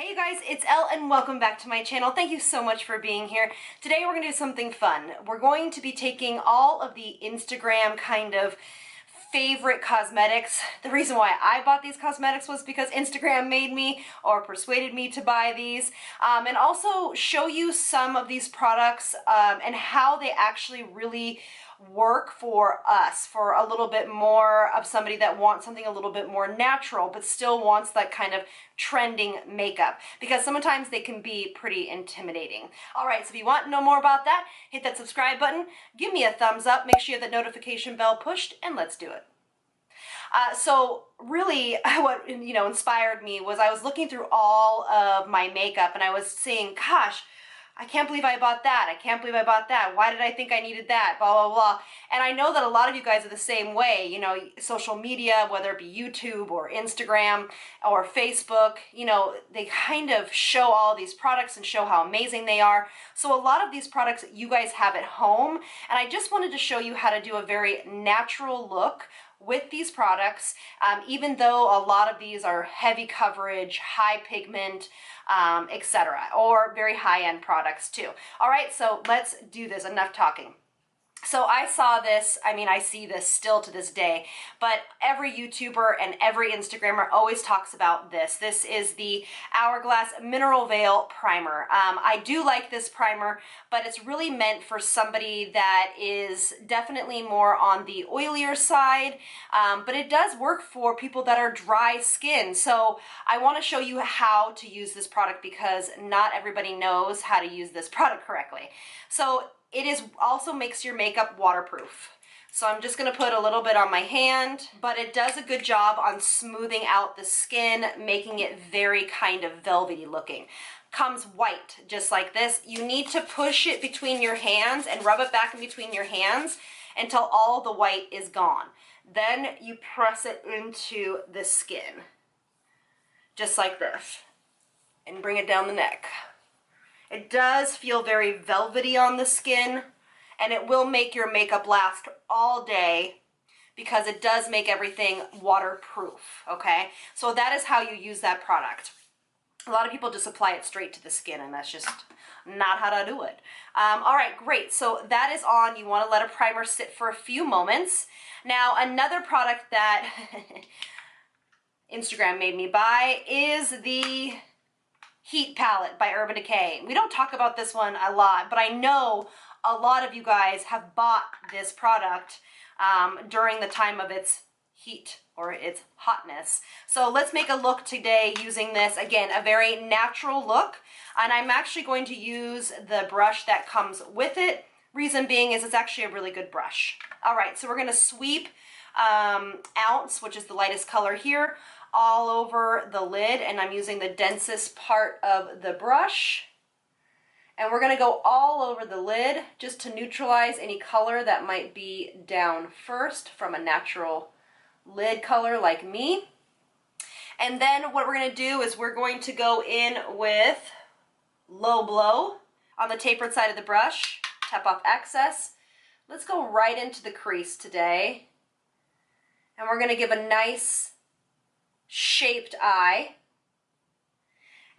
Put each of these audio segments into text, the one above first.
Hey you guys, it's Elle and welcome back to my channel. Thank you so much for being here. Today we're going to do something fun. We're going to be taking all of the Instagram kind of favorite cosmetics. The reason why I bought these cosmetics was because Instagram made me or persuaded me to buy these, and also show you some of these products and how they actually really work for us, for a little bit more of somebody that wants something a little bit more natural but still wants that kind of trending makeup, because sometimes they can be pretty intimidating. All right, so if you want to know more about that, hit that subscribe button, give me a thumbs up, make sure you have that notification bell pushed, and let's do it. So really what inspired me was I was looking through all of my makeup and I was saying, gosh, I can't believe I bought that. I can't believe I bought that. Why did I think I needed that? Blah, blah, blah. And I know that a lot of you guys are the same way. You know, social media, whether it be YouTube or Instagram or Facebook, they kind of show all these products and show how amazing they are. So a lot of these products you guys have at home. And I just wanted to show you how to do a very natural look with these products, even though a lot of these are heavy coverage, high pigment, etc., or very high-end products too. All right, so let's do this. Enough talking. So I saw this, I see this still to this day, but every YouTuber and every Instagrammer always talks about this. This is the Hourglass Mineral Veil Primer. I do like this primer, but it's really meant for somebody that is definitely more on the oilier side, but it does work for people that are dry skin. So I want to show you how to use this product because not everybody knows how to use this product correctly. So it also makes your makeup waterproof. So I'm just gonna put a little bit on my hand, but it does a good job on smoothing out the skin, making it very kind of velvety looking. Comes white, just like this. You need to push it between your hands and rub it back in between your hands until all the white is gone. Then you press it into the skin, just like this, and bring it down the neck. It does feel very velvety on the skin, and it will make your makeup last all day because it does make everything waterproof, okay? So that is how you use that product. A lot of people just apply it straight to the skin, and that's just not how to do it. All right, great. So that is on. You want to let a primer sit for a few moments. Now, another product that Instagram made me buy is the Heat Palette by Urban Decay. We don't talk about this one a lot, but I know a lot of you guys have bought this product during the time of its heat or its hotness. So let's make a look today using this. Again, a very natural look, and I'm actually going to use the brush that comes with it. Reason being is it's actually a really good brush. All right, so we're going to sweep Ounce, which is the lightest color here, all over the lid, and I'm using the densest part of the brush. And we're going to go all over the lid just to neutralize any color that might be down first from a natural lid color like me. And then what we're going to do is we're going to go in with Low Blow on the tapered side of the brush, tap off excess. Let's go right into the crease today. And we're going to give a nice shaped eye.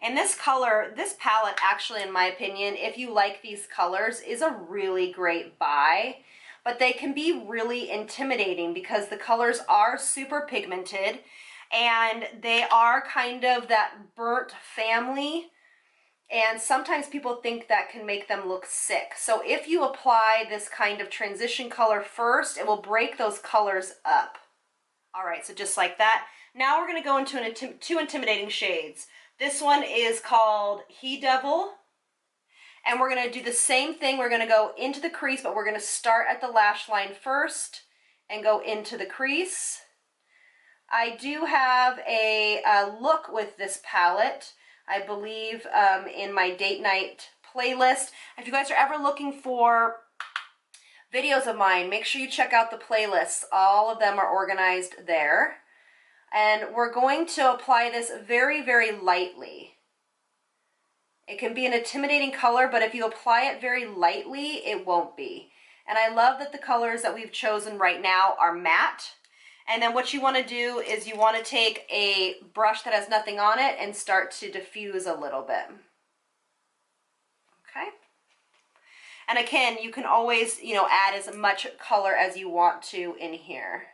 And this color, this palette actually, in my opinion, if you like these colors, is a really great buy, but they can be really intimidating because the colors are super pigmented and they are kind of that burnt family, and sometimes people think that can make them look sick. So if you apply this kind of transition color first, it will break those colors up. All right, so just like that. Now we're going to go into two intimidating shades. This one is called He Devil, and we're going to do the same thing. We're going to go into the crease, but we're going to start at the lash line first and go into the crease. I do have a look with this palette, I believe, in my date night playlist. If you guys are ever looking for videos of mine, make sure you check out the playlists. All of them are organized there. And we're going to apply this very, very lightly. It can be an intimidating color, but if you apply it very lightly, it won't be. And I love that the colors that we've chosen right now are matte. And then what you want to do is you want to take a brush that has nothing on it and start to diffuse a little bit. Okay. And again, you can always, you know, add as much color as you want to in here.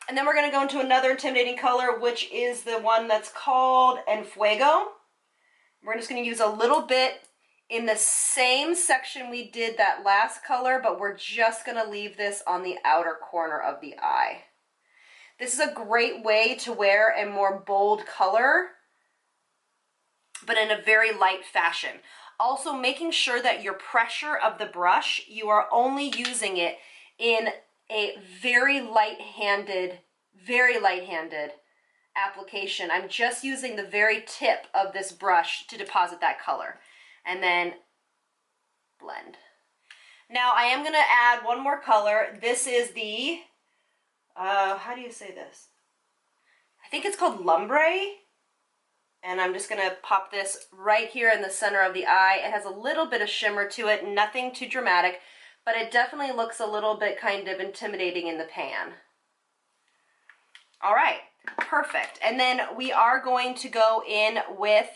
And then we're going to go into another intimidating color, which is the one that's called En Fuego. We're just going to use a little bit in the same section we did that last color, but we're just going to leave this on the outer corner of the eye. This is a great way to wear a more bold color, but in a very light fashion. Also, making sure that your pressure of the brush, you are only using it in a very light-handed application. I'm just using the very tip of this brush to deposit that color, and then blend. Now I am going to add one more color. This is the, how do you say this? I think it's called Lumbre. And I'm just going to pop this right here in the center of the eye. It has a little bit of shimmer to it, nothing too dramatic, but it definitely looks a little bit kind of intimidating in the pan. All right, perfect. And then we are going to go in with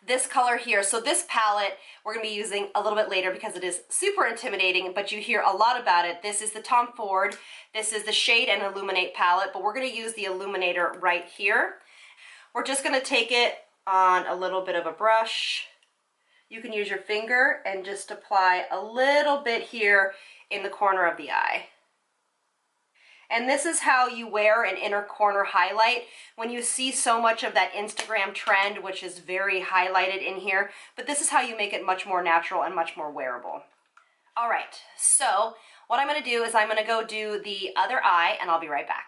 this color here. So this palette we're going to be using a little bit later because it is super intimidating, but you hear a lot about it. This is the Tom Ford. This is the Shade and Illuminate palette, but we're going to use the Illuminator right here. We're just going to take it on a little bit of a brush. You can use your finger and just apply a little bit here in the corner of the eye. And this is how you wear an inner corner highlight when you see so much of that Instagram trend, which is very highlighted in here. But this is how you make it much more natural and much more wearable. All right, so what I'm going to do is I'm going to go do the other eye, and I'll be right back.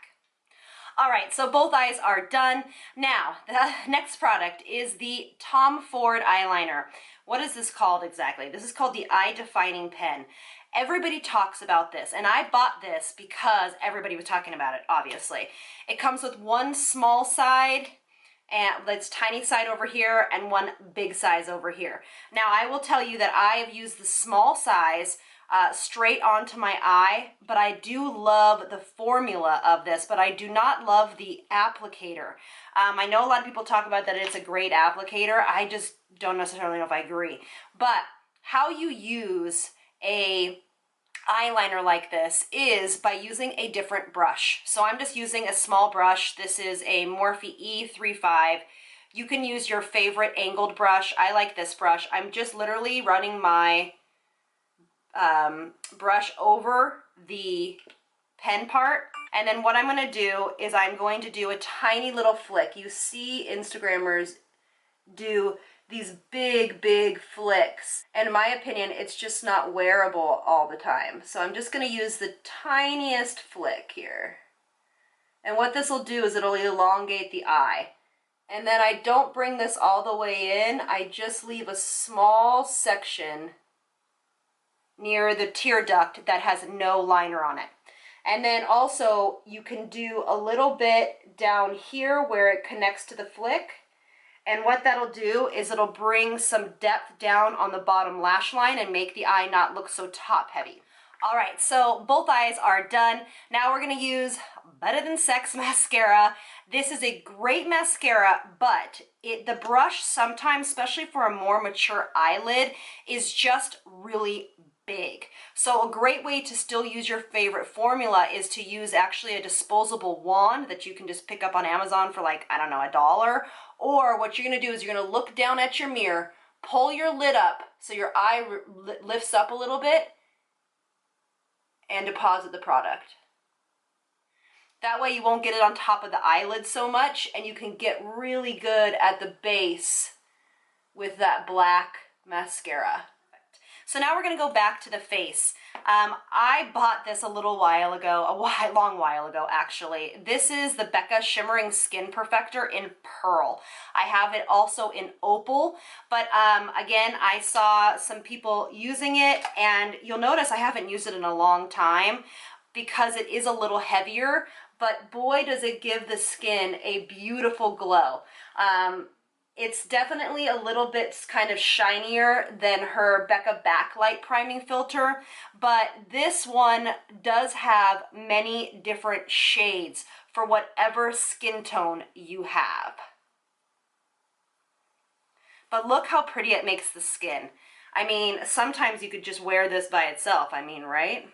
All right, so both eyes are done. Now, the next product is the Tom Ford eyeliner. What is this called exactly? This is called the Eye Defining Pen. Everybody talks about this, and I bought this because everybody was talking about it, obviously. It comes with one small side, and that's tiny side over here, and one big size over here. Now, I will tell you that I have used the small size straight onto my eye, but I do love the formula of this, but I do not love the applicator. I know a lot of people talk about that it's a great applicator. I just don't necessarily know if I agree. But how you use a eyeliner like this is by using a different brush. So I'm just using a small brush. This is a Morphie E35. You can use your favorite angled brush. I like this brush. I'm just literally running my brush over the pen part, and then what I'm going to do is I'm going to do a tiny little flick. You see Instagrammers do these big flicks, and in my opinion it's just not wearable all the time. So I'm just going to use the tiniest flick here, and what this will do is it'll elongate the eye. And then I don't bring this all the way in, I just leave a small section near the tear duct that has no liner on it. And then also you can do a little bit down here where it connects to the flick, and what that'll do is it'll bring some depth down on the bottom lash line and make the eye not look so top heavy. All right, so both eyes are done. Now we're gonna use Better Than Sex mascara. This is a great mascara, but the brush sometimes, especially for a more mature eyelid, is just really big. So a great way to still use your favorite formula is to use actually a disposable wand that you can just pick up on Amazon for like, I don't know, $1. Or what you're going to do is you're going to look down at your mirror, pull your lid up so your eye lifts up a little bit, and deposit the product. That way you won't get it on top of the eyelid so much, and you can get really good at the base with that black mascara. So now we're going to go back to the face. I bought this a little while ago, a long while ago actually. This is the BECCA Shimmering Skin Perfector in Pearl. I have it also in Opal, but again, I saw some people using it, and you'll notice I haven't used it in a long time because it is a little heavier, but boy does it give the skin a beautiful glow. It's definitely a little bit kind of shinier than her BECCA Backlight Priming Filter, but this one does have many different shades for whatever skin tone you have. But look how pretty it makes the skin. I mean, sometimes you could just wear this by itself, I mean, right?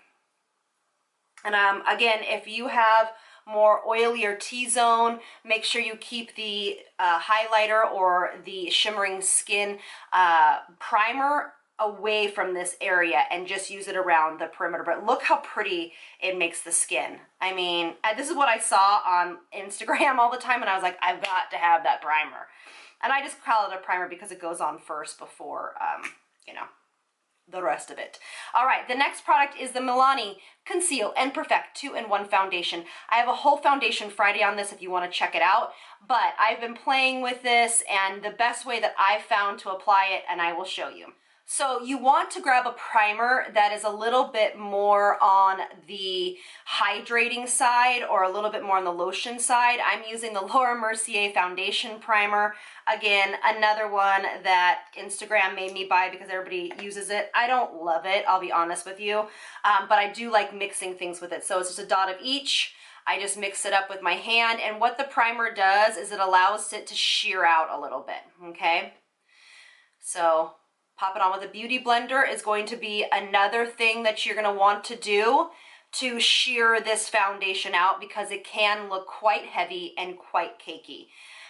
And again, if you have more oily or T-zone, make sure you keep the highlighter or the shimmering skin primer away from this area and just use it around the perimeter. But look how pretty it makes the skin. I mean, this is what I saw on Instagram all the time, and I was like, I've got to have that primer. And I just call it a primer because it goes on first before, you know, the rest of it. All right, the next product is the Milani Conceal Perfect 2-in-1 foundation. I have a whole foundation Friday on this if you want to check it out, but I've been playing with this and the best way that I've found to apply it, and I will show you. So you want to grab a primer that is a little bit more on the hydrating side or a little bit more on the lotion side. I'm using the Mercier foundation primer. Again, another one that Instagram made me buy because everybody uses it. I don't love it, I'll be honest with you, but I do like mixing things with it. So it's just a dot of each. I just mix it up with my hand, and what the primer does is it allows it to sheer out a little bit, okay? So pop it on with a beauty blender is going to be another thing that you're going to want to do to sheer this foundation out because it can look quite heavy and quite cakey.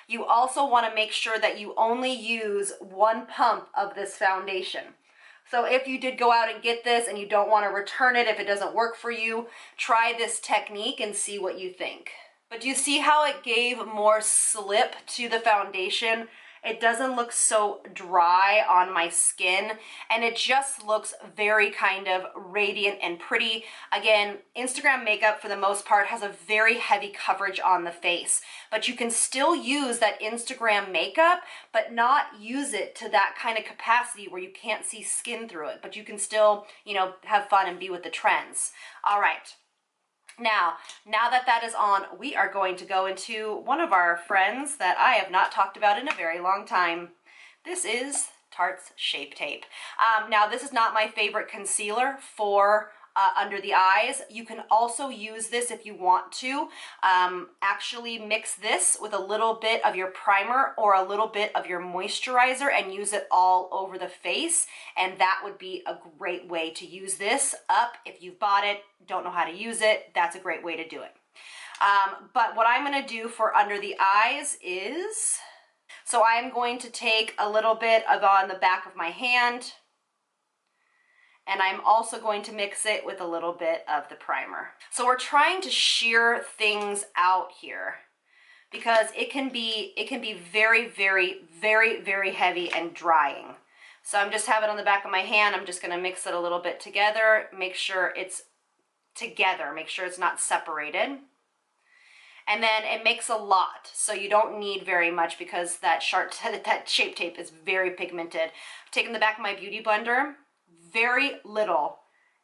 You also want to make sure that you only use one pump of this foundation. So if you did go out and get this and you don't want to return it if it doesn't work for you, try this technique and see what you think. But do you see how it gave more slip to the foundation? It doesn't look so dry on my skin, and it just looks very kind of radiant and pretty. Again, Instagram makeup for the most part has a very heavy coverage on the face, but you can still use that Instagram makeup, but not use it to that kind of capacity where you can't see skin through it, but you can still, you know, have fun and be with the trends. All right. Now that that is on, we are going to go into one of our friends that I have not talked about in a very long time. This is Tarte's Shape Tape. Now, this is not my favorite concealer for under the eyes. You can also use this if you want to. Actually mix this with a little bit of your primer or a little bit of your moisturizer and use it all over the face, and that would be a great way to use this up. If you've bought it, don't know how to use it, that's a great way to do it. But what I'm going to do for under the eyes is, so I'm going to take a little bit of on the back of my hand, and I'm also going to mix it with a little bit of the primer. So we're trying to sheer things out here because it can be very, very, very, very heavy and drying. So I'm just having it on the back of my hand. I'm just going to mix it a little bit together, make sure it's together, make sure it's not separated. And then it makes a lot, so you don't need very much because that Shape Tape is very pigmented. I'm taking the back of my beauty blender, very little,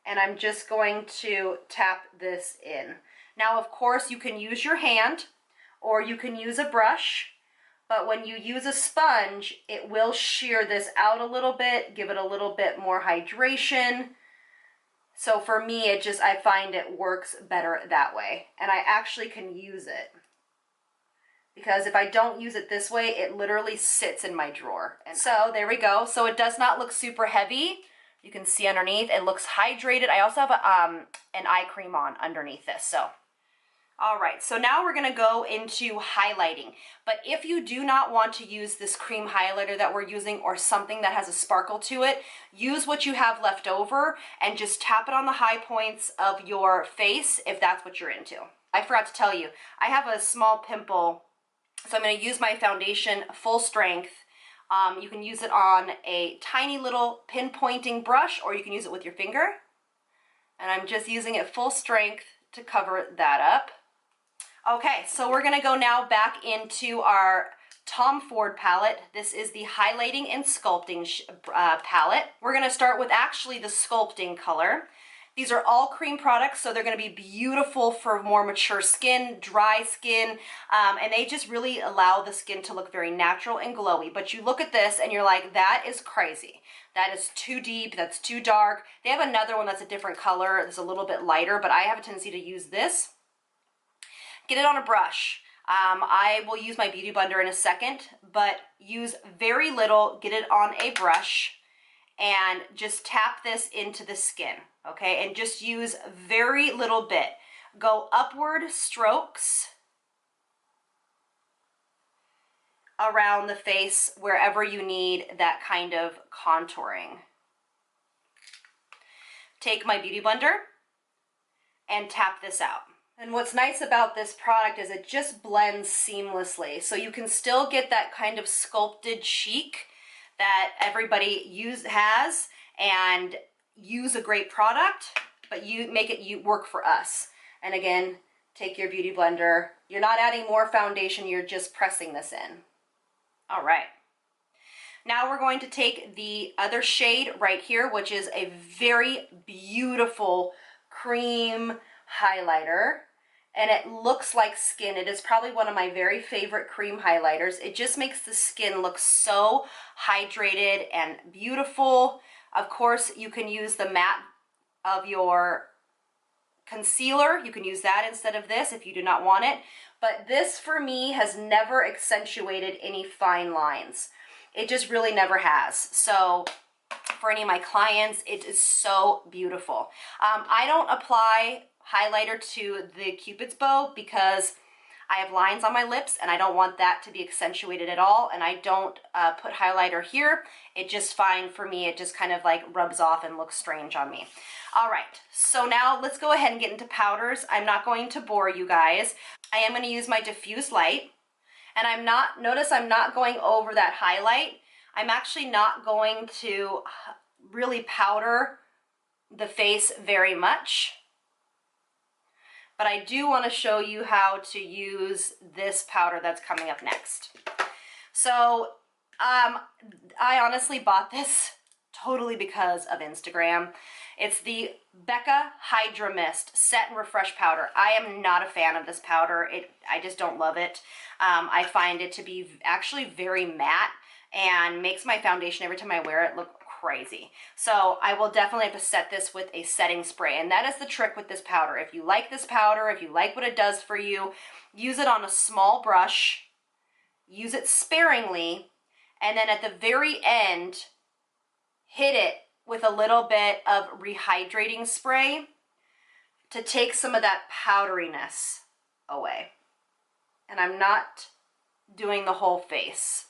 and I'm just going to tap this in. Now, of course, you can use your hand or you can use a brush, but when you use a sponge, it will sheer this out a little bit, give it a little bit more hydration. So for me, I find it works better that way, and I actually can use it. Because if I don't use it this way, it literally sits in my drawer. And so there we go. So it does not look super heavy. You can see underneath, it looks hydrated. I also have an eye cream on underneath this, so. All right, so now we're gonna go into highlighting. But if you do not want to use this cream highlighter that we're using or something that has a sparkle to it, use what you have left over and just tap it on the high points of your face if that's what you're into. I forgot to tell you, I have a small pimple, so I'm gonna use my foundation full strength. You can use it on a tiny little pinpointing brush, or you can use it with your finger. And I'm just using it full strength to cover that up. Okay, so we're gonna go now back into our Tom Ford palette. This is the Highlighting and Sculpting palette. We're gonna start with actually the sculpting color. These are all cream products, so they're going to be beautiful for more mature skin, dry skin, and they just really allow the skin to look very natural and glowy. But you look at this and you're like, that is crazy. That is too deep, that's too dark. They have another one that's a different color, it's a little bit lighter, but I have a tendency to use this. Get it on a brush. I will use my Beauty Blender in a second, but use very little, get it on a brush, and just tap this into the skin, okay? And just use very little bit. Go upward strokes around the face wherever you need that kind of contouring. Take my Beauty Blender and tap this out. And what's nice about this product is it just blends seamlessly. So you can still get that kind of sculpted chic that everybody has and use a great product, but you make it work for us. And again, take your Beauty Blender. You're not adding more foundation, you're just pressing this in. All right. Now we're going to take the other shade right here, which is a very beautiful cream highlighter. And it looks like skin. It is probably one of my very favorite cream highlighters. It just makes the skin look so hydrated and beautiful. Of course, you can use the matte of your concealer. You can use that instead of this if you do not want it. But this, for me, has never accentuated any fine lines. It just really never has. So for any of my clients, it is so beautiful. I don't apply highlighter to the Cupid's bow because I have lines on my lips and I don't want that to be accentuated at all, and I don't put highlighter here. It's just fine for me. It just kind of like rubs off and looks strange on me. All right, so now let's go ahead and get into powders. I'm not going to bore you guys. I am going to use my diffuse light, and notice I'm not going over that highlight. I'm actually not going to really powder the face very much. But I do want to show you how to use this powder that's coming up next. So I honestly bought this totally because of Instagram. It's the BECCA Hydra Mist Set and Refresh Powder. I am not a fan of this powder. I just don't love it. I find it to be actually very matte and makes my foundation every time I wear it look crazy. So I will definitely have to set this with a setting spray, and that is the trick with this powder. If you like this powder, if you like what it does for you, use it on a small brush, use it sparingly, and then at the very end, hit it with a little bit of rehydrating spray to take some of that powderiness away. And I'm not doing the whole face.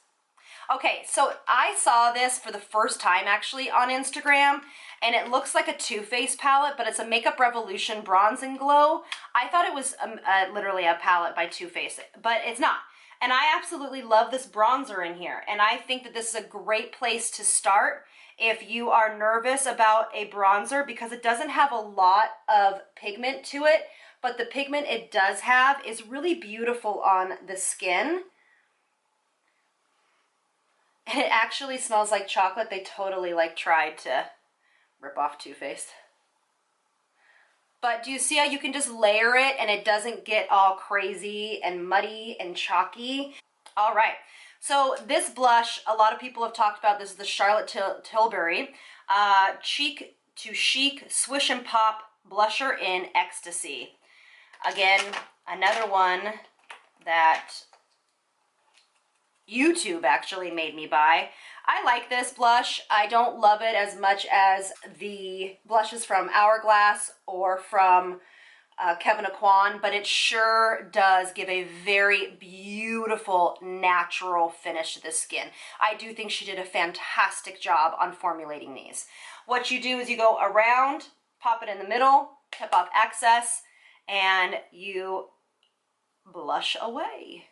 Okay, so I saw this for the first time actually on Instagram, and it looks like a Too Faced palette, but it's a Makeup Revolution Bronze and Glow. I thought it was literally a palette by Too Faced, but it's not. And I absolutely love this bronzer in here, and I think that this is a great place to start if you are nervous about a bronzer, because it doesn't have a lot of pigment to it, but the pigment it does have is really beautiful on the skin. And it actually smells like chocolate. They totally tried to rip off Too Faced. But do you see how you can just layer it and it doesn't get all crazy and muddy and chalky? All right, so this blush, a lot of people have talked about. This is the Charlotte Tilbury Cheek to Chic Swish and Pop Blusher in Ecstasy. Again, another one that YouTube actually made me buy. I like this blush. I don't love it as much as the blushes from Hourglass or from Kevyn Aucoin, but it sure does give a very beautiful natural finish to the skin. I do think she did a fantastic job on formulating these. What you do is you go around, pop it in the middle, tip off excess, and you blush away.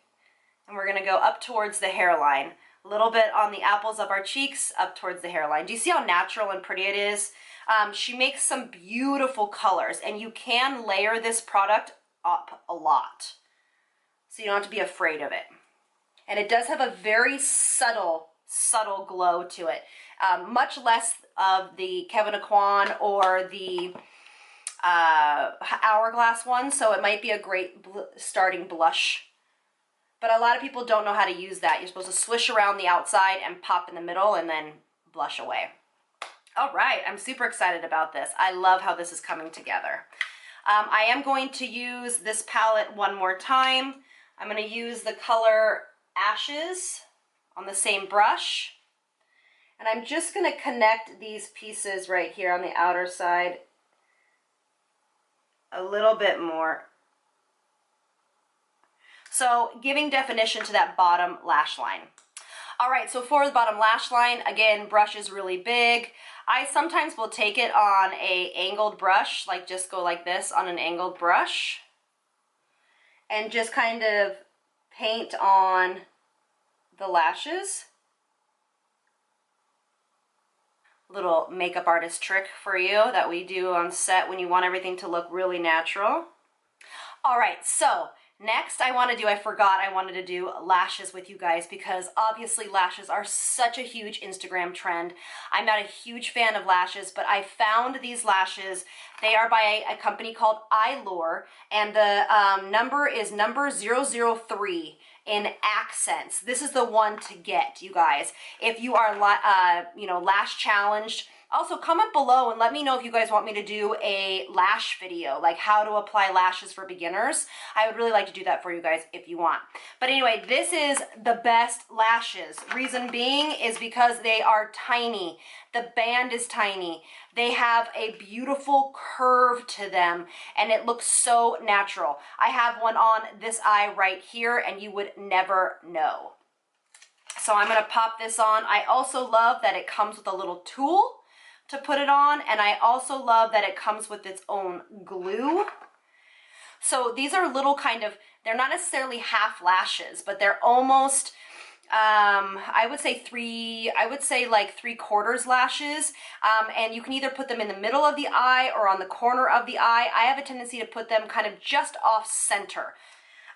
And we're going to go up towards the hairline. A little bit on the apples of our cheeks, up towards the hairline. Do you see how natural and pretty it is? She makes some beautiful colors, and you can layer this product up a lot, so you don't have to be afraid of it. And it does have a very subtle glow to it. Much less of the Kevyn Aucoin or the Hourglass one, so it might be a great starting blush. But a lot of people don't know how to use that. You're supposed to swish around the outside and pop in the middle and then blush away. All right, I'm super excited about this. I love how this is coming together. I am going to use this palette one more time. I'm going to use the color Ashes on the same brush. And I'm just going to connect these pieces right here on the outer side a little bit more. So giving definition to that bottom lash line. All right, so for the bottom lash line, again, brush is really big. I sometimes will take it on a angled brush, like just go like this on an angled brush and just kind of paint on the lashes. Little makeup artist trick for you that we do on set when you want everything to look really natural. All right, so next I forgot I wanted to do lashes with you guys because obviously lashes are such a huge Instagram trend. I'm not a huge fan of lashes, but I found these lashes. They are by a company called Eylure, and the number is number 003 in Accents. This is the one to get, you guys. If you are, lash challenged, also comment below and let me know if you guys want me to do a lash video, like how to apply lashes for beginners. I would really like to do that for you guys if you want. But anyway, this is the best lashes. Reason being is because they are tiny. The band is tiny. They have a beautiful curve to them and it looks so natural. I have one on this eye right here and you would never know. So I'm gonna pop this on. I also love that it comes with a little tool to put it on, and I also love that it comes with its own glue. So these are little kind of, they're not necessarily half lashes, but they're almost, I would say like 3/4 lashes, and you can either put them in the middle of the eye or on the corner of the eye. I have a tendency to put them kind of just off center,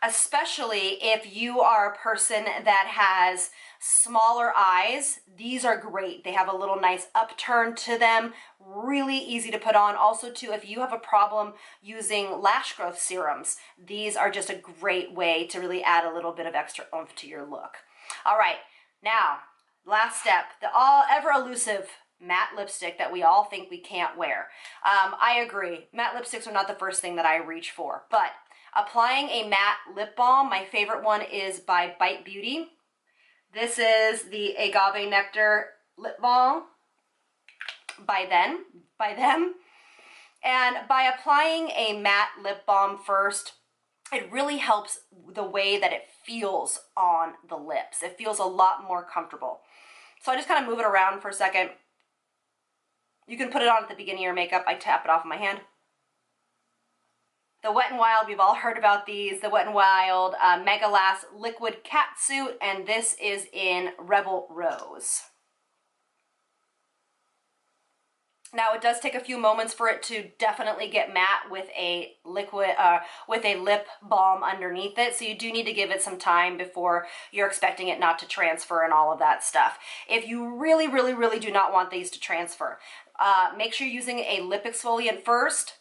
especially if you are a person that has smaller eyes. These are great. They have a little nice upturn to them, really easy to put on. Also too, if you have a problem using lash growth serums, these are just a great way to really add a little bit of extra oomph to your look. All right, now, last step, the ever elusive matte lipstick that we all think we can't wear. I agree, matte lipsticks are not the first thing that I reach for, but applying a matte lip balm, my favorite one is by Bite Beauty. This is the Agave Nectar Lip Balm by them. And by applying a matte lip balm first, it really helps the way that it feels on the lips. It feels a lot more comfortable. So I just kind of move it around for a second. You can put it on at the beginning of your makeup. I tap it off with my hand. The Wet n Wild, we've all heard about these. The Wet n Wild Mega Last Liquid Catsuit, and this is in Rebel Rose. Now it does take a few moments for it to definitely get matte with a lip balm underneath it, so you do need to give it some time before you're expecting it not to transfer and all of that stuff. If you really, really, really do not want these to transfer, make sure you're using a lip exfoliant first.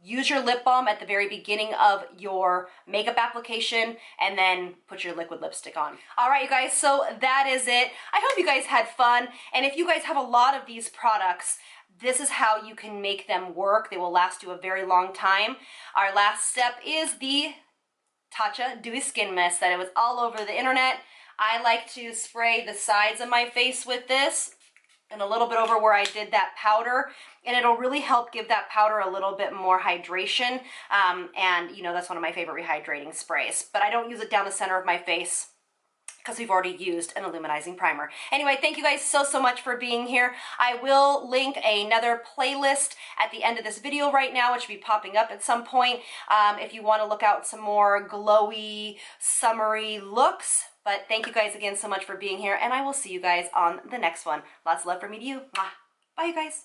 Use your lip balm at the very beginning of your makeup application and then put your liquid lipstick on. All right, you guys, so that is it. I hope you guys had fun. And if you guys have a lot of these products, this is how you can make them work. They will last you a very long time. Our last step is the TATCHA Dewy Skin Mist that it was all over the internet. I like to spray the sides of my face with this and a little bit over where I did that powder, and it'll really help give that powder a little bit more hydration, and you know, that's one of my favorite rehydrating sprays, but I don't use it down the center of my face because we've already used an illuminizing primer. Anyway, thank you guys so much for being here. I will link another playlist at the end of this video right now, which will be popping up at some point, if you want to look out some more glowy, summery looks. But thank you guys again so much for being here, and I will see you guys on the next one. Lots of love from me to you. Mwah. Bye, you guys.